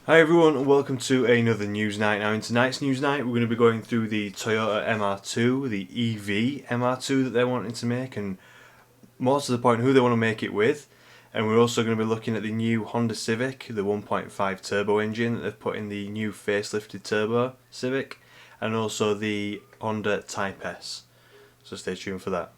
Hi everyone and welcome to another news night. Now in tonight's news night we're going to be going through the Toyota MR2, the EV MR2 that they're wanting to make, and more to the point who they want to make it with. And we're also going to be looking at the new Honda Civic, the 1.5 turbo engine that they've put in the new facelifted turbo Civic, and also the Honda Type S. So stay tuned for that.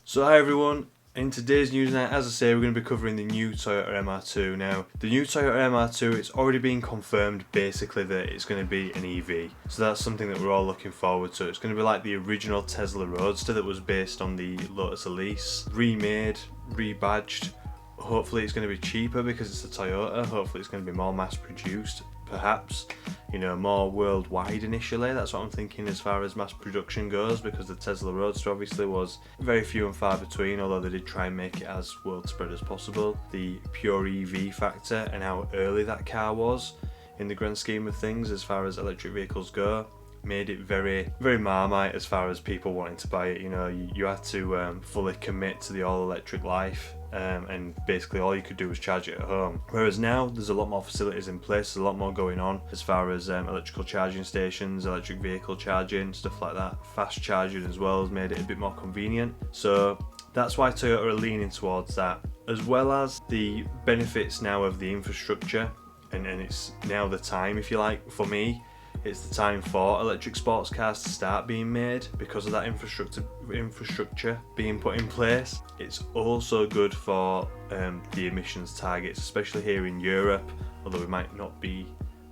So hi everyone. In today's news night, as I say, we're going to be covering the new Toyota MR2. Now, the new Toyota MR2, it's already been confirmed basically that it's going to be an EV. So that's something that we're all looking forward to. It's going to be like the original Tesla Roadster that was based on the Lotus Elise, remade, rebadged. Hopefully it's going to be cheaper because it's a Toyota. Hopefully it's going to be more mass produced, perhaps, you know, more worldwide initially. That's what I'm thinking as far as mass production goes, because the Tesla Roadster obviously was very few and far between, although they did try and make it as world spread as possible. The pure EV factor and how early that car was in the grand scheme of things as far as electric vehicles go made it very Marmite as far as people wanting to buy it. You know, you had to fully commit to the all-electric life, and basically all you could do was charge it at home. Whereas now there's a lot more facilities in place, there's a lot more going on as far as electrical charging stations, electric vehicle charging, stuff like that. Fast charging as well has made it a bit more convenient. So that's why Toyota are leaning towards that, as well as the benefits now of the infrastructure, and it's now the time, if you like, for me. It's the time for electric sports cars to start being made because of that infrastructure being put in place. It's also good for the emissions targets, especially here in Europe, although we might not be,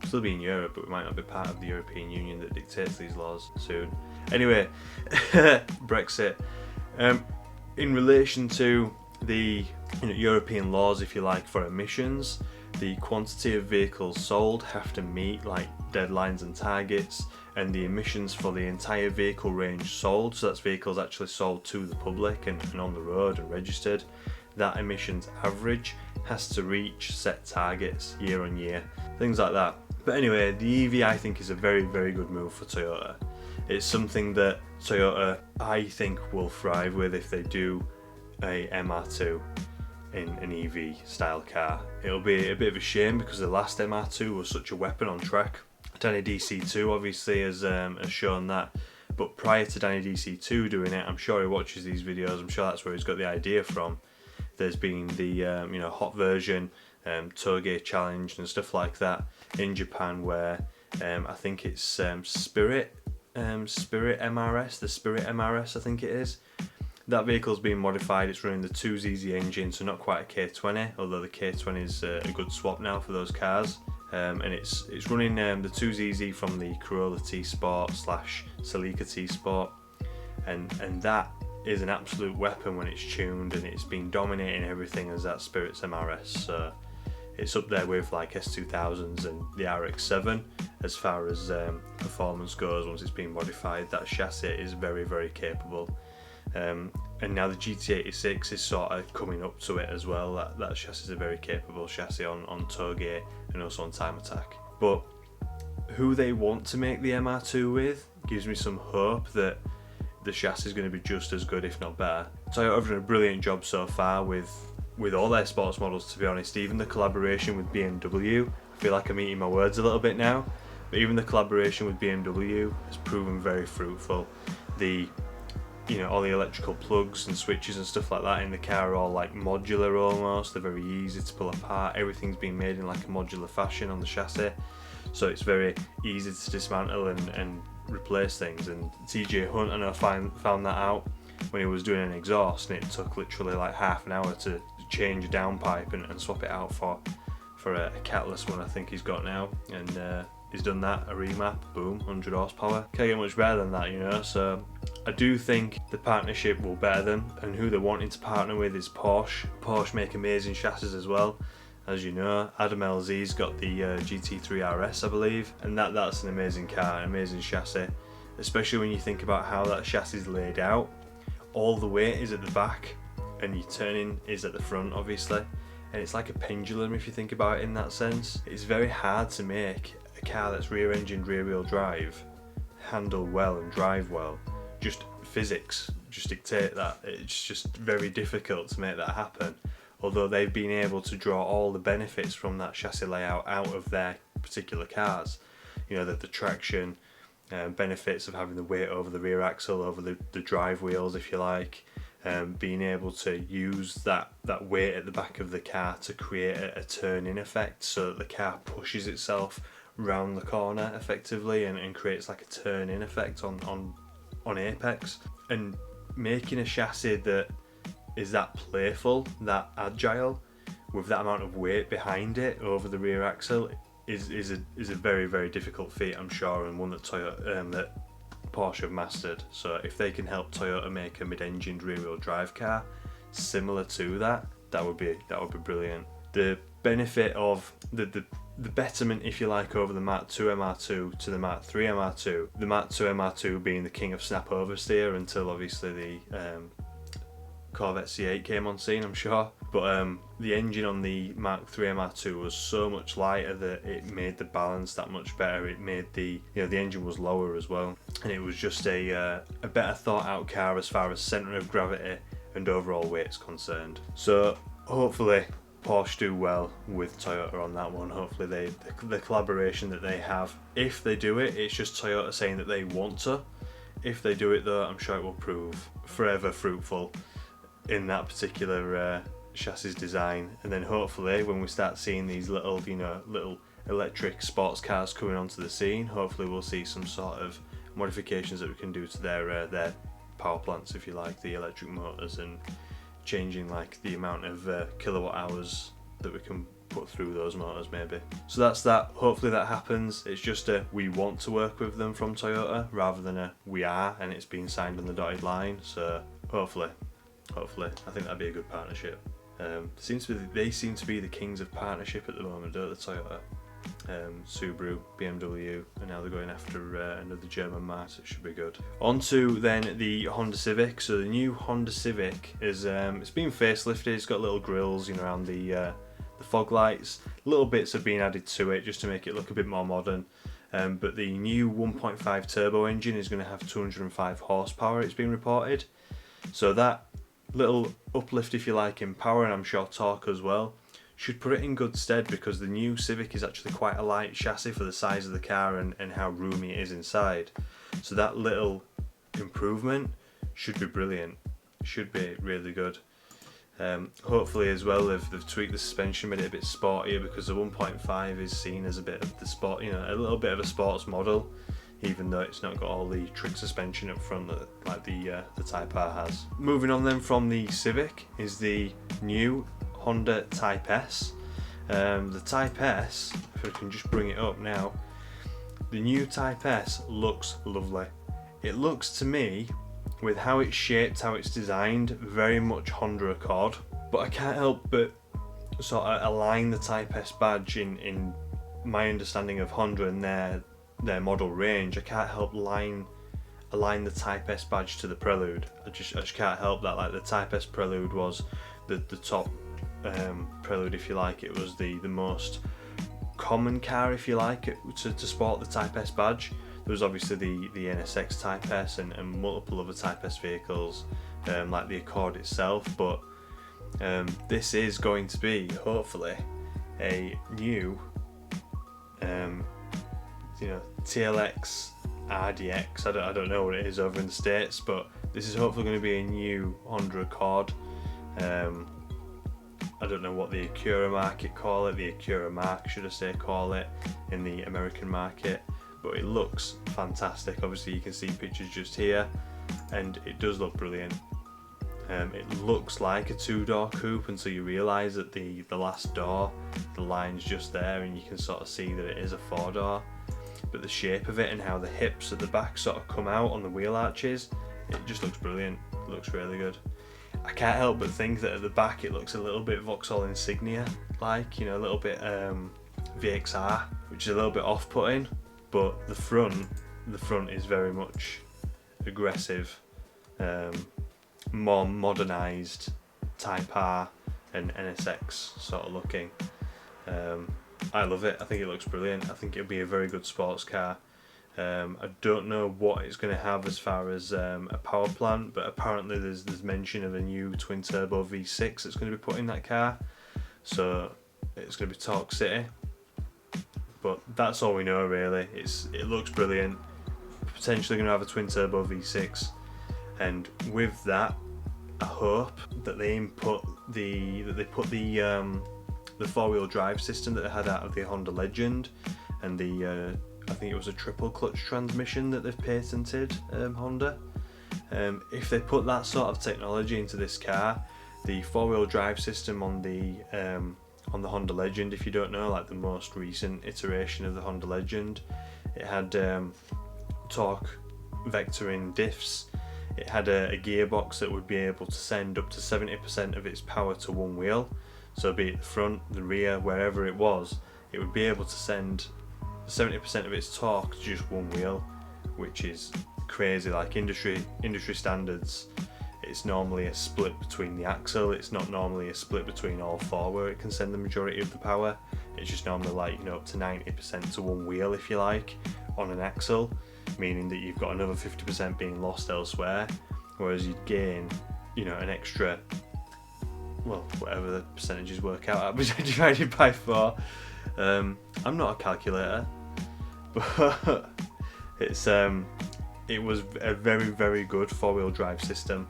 still be in Europe, but we might not be part of the European Union that dictates these laws soon. Anyway, Brexit. In relation to the European laws, if you like, for emissions, the quantity of vehicles sold have to meet like deadlines and targets, and the emissions for the entire vehicle range sold, so that's vehicles actually sold to the public and on the road and registered, that emissions average has to reach set targets year on year, things like that. But anyway, the EV I think is a very good move for Toyota. It's something that Toyota I think will thrive with if they do a MR2 in an EV style car. It'll be a bit of a shame because the last MR2 was such a weapon on track. Danny DC2 obviously has shown that, but prior to Danny DC2 doing it, I'm sure he watches these videos, I'm sure that's where he's got the idea from. There's been the hot version, Toge challenge and stuff like that in Japan, where I think it's Spirit MRS, the Spirit MRS I think it is. That vehicle's been modified, it's running the 2ZZ engine, so not quite a K20, although the K20 is a good swap now for those cars. And it's running the 2ZZ from the Corolla T-Sport / Celica T-Sport, and that is an absolute weapon when it's tuned, and it's been dominating everything as that Spirit's MRS. So it's up there with like S2000s and the RX-7 as far as performance goes. Once it's been modified, that chassis is very capable. And now the GT86 is sort of coming up to it as well. That chassis is a very capable chassis on Toge and also on Time Attack. But who they want to make the MR2 with gives me some hope that the chassis is going to be just as good, if not better. Toyota have done a brilliant job so far with all their sports models, to be honest. Even the collaboration with BMW, I feel like I'm eating my words a little bit now, but even the collaboration with BMW has proven very fruitful. All the electrical plugs and switches and stuff like that in the car are all like modular almost. They're very easy to pull apart. Everything's been made in like a modular fashion on the chassis, so it's very easy to dismantle and replace things. And TJ Hunt, I know, found that out when he was doing an exhaust, and it took literally like half an hour to change a downpipe and swap it out for a catalyst one I think he's got now, and he's done that, a remap, boom, 100 horsepower. Can't get much better than that, you know. So I do think the partnership will better them, and who they're wanting to partner with is Porsche. Porsche make amazing chassis as well, as you know. Adam LZ's got the GT3 RS, I believe, and that's an amazing car, an amazing chassis, especially when you think about how that chassis is laid out. All the weight is at the back, and your turning is at the front, obviously, and it's like a pendulum if you think about it in that sense. It's very hard to make a car that's rear-engined, rear-wheel drive handle well and drive well. Just physics just dictate that. It's just very difficult to make that happen. although they've been able to draw all the benefits from that chassis layout out of their particular cars. You know, the traction, benefits of having the weight over the rear axle, over the drive wheels if you like, being able to use that weight at the back of the car to create a turn-in effect, so that the car pushes itself round the corner effectively and creates like a turn-in effect on apex, and making a chassis that is that playful, that agile, with that amount of weight behind it over the rear axle is a very, very difficult feat, I'm sure, and one that that Porsche have mastered. So if they can help Toyota make a mid-engined rear-wheel drive car similar to that would be brilliant. The benefit of the betterment, if you like, over the Mark II MR2 to the Mark III MR2, the Mark II MR2 being the king of snap oversteer until obviously the Corvette C8 came on scene, I'm sure. But the engine on the Mark III MR2 was so much lighter that it made the balance that much better. It made the engine was lower as well, and it was just a better thought out car as far as centre of gravity and overall weight is concerned. So hopefully Porsche do well with Toyota on that one. Hopefully the collaboration that they have, if they do it, it's just Toyota saying that they want to. If they do it though, I'm sure it will prove forever fruitful in that particular chassis design. And then hopefully when we start seeing these little electric sports cars coming onto the scene, hopefully we'll see some sort of modifications that we can do to their power plants, if you like, the electric motors, and changing like the amount of kilowatt hours that we can put through those motors maybe. So that's that. Hopefully that happens. It's just a we want to work with them from Toyota rather than a we are and it's been signed on the dotted line. So hopefully I think that'd be a good partnership. They seem to be the kings of partnership at the moment, don't they, Toyota? Subaru, BMW, and now they're going after another German mark, so it should be good. On to then the Honda Civic. So the new Honda Civic is it's been facelifted. It's got little grills, around the fog lights. Little bits have been added to it just to make it look a bit more modern. But the new 1.5 turbo engine is going to have 205 horsepower, it's been reported. So that little uplift, if you like, in power, and I'm sure torque as well, should put it in good stead, because the new Civic is actually quite a light chassis for the size of the car and how roomy it is inside. So that little improvement should be brilliant, should be really good. Hopefully as well they've tweaked the suspension, made it a bit sportier, because the 1.5 is seen as a bit of the sport, a little bit of a sports model, even though it's not got all the trick suspension up front that like the Type R has. Moving on then from the Civic is the new Honda Type S. The Type S, if I can just bring it up now, the new Type S looks lovely. It looks to me, with how it's shaped, how it's designed, very much Honda Accord, but I can't help but sort of align the Type S badge in my understanding of Honda and their model range. I can't help align the Type S badge to the Prelude. I just can't help that. Like the Type S Prelude was the top Prelude, if you like. It was the most common car, if you like, to sport the Type S badge. There was obviously the NSX Type S and multiple other Type S vehicles, like the Accord itself, but this is going to be hopefully a new TLX RDX. I don't know what it is over in the States, but this is hopefully going to be a new Honda Accord. I don't know what the Acura market call it, the Acura mark should I say call it, in the American market, but it looks fantastic. Obviously you can see pictures just here and it does look brilliant. It looks like a two-door coupe until you realise that the last door, the line's just there and you can sort of see that it is a four-door, but the shape of it and how the hips at the back sort of come out on the wheel arches, it just looks brilliant. It looks really good. I can't help but think that at the back it looks a little bit Vauxhall Insignia like, a little bit VXR, which is a little bit off-putting, but the front is very much aggressive, more modernised Type R and NSX sort of looking. I love it. I think it looks brilliant. I think it'll be a very good sports car. I don't know what it's going to have as far as a power plant, but apparently there's mention of a new twin turbo V6 that's going to be put in that car, so it's going to be Torque City. But that's all we know really. It looks brilliant. Potentially going to have a twin turbo V6, and with that, I hope that they put the 4-wheel drive system that they had out of the Honda Legend, and the I think it was a triple clutch transmission that they've patented, Honda. If they put that sort of technology into this car, the 4-wheel drive system on the Honda Legend, if you don't know, like the most recent iteration of the Honda Legend, it had torque vectoring diffs. It had a gearbox that would be able to send up to 70% of its power to one wheel. So be it the front, the rear, wherever it was, it would be able to send 70% of its torque to just one wheel, which is crazy. Like industry standards, it's normally a split between the axle. It's not normally a split between all four where it can send the majority of the power. It's just normally like, you know, up to 90% to one wheel, if you like, on an axle, meaning that you've got another 50% being lost elsewhere, whereas you'd gain, you know, an extra, well, whatever the percentages work out at, divided by 4. I'm not a calculator, but it was a very, very good 4-wheel drive system.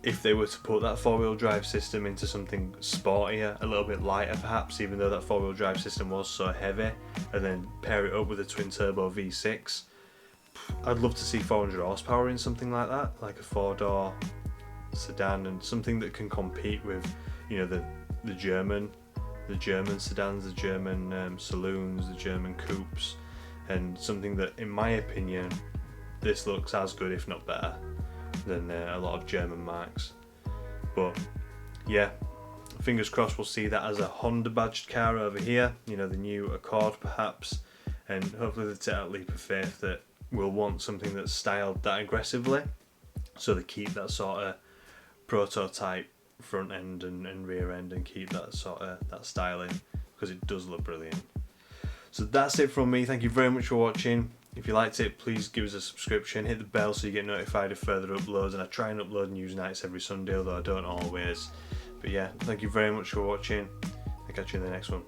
If they were to put that 4-wheel drive system into something sportier, a little bit lighter perhaps, even though that 4-wheel drive system was so heavy, and then pair it up with a twin turbo V6, I'd love to see 400 horsepower in something like that, like a 4-door sedan, and something that can compete with, you know, the German sedans, the German saloons, the German coupes, and something that, in my opinion, this looks as good, if not better, than a lot of German marques. But yeah, fingers crossed we'll see that as a Honda badged car over here, you know, the new Accord perhaps, and hopefully they take that leap of faith that we'll want something that's styled that aggressively, so they keep that sort of prototype front end and rear end and keep that sort of that styling, because it does look brilliant. So that's it from me. Thank you very much for watching. If you liked it, please give us a subscription, hit the bell so you get notified of further uploads, and I try and upload news nights every Sunday, although I don't always. But yeah, thank you very much for watching. I'll catch you in the next one.